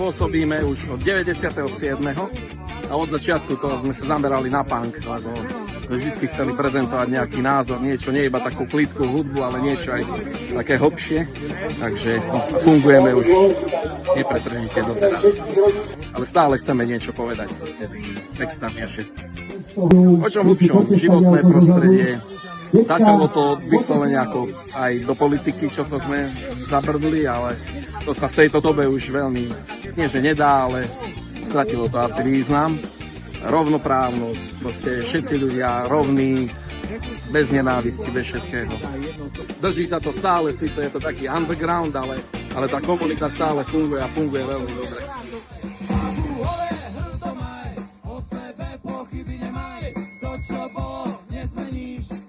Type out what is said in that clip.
pôsobíme už od 97. A od začiatku toho sme sa zamerali na punk, lebo vždy chceli prezentovať nejaký názor, niečo, nie iba takú plitku hudbu, ale niečo aj také hlbšie. Takže fungujeme už nepretržite doteraz. Ale stále chceme niečo povedať textami a všetko. O čom hlbšom? Životné prostredie. Začalo to vyslovene ako aj do politiky, čo to sme zabrdli, ale to sa v tejto dobe už veľmi, nie že nedá, ale stratilo to asi význam. Rovnoprávnosť, proste všetci ľudia rovní, bez nenávisti, bez všetkého. Drží sa to stále, síce je to taký underground, ale tá komunita stále funguje a funguje veľmi dobre. O sebe pochyby nemaj, to čo bolo, nezmeníš.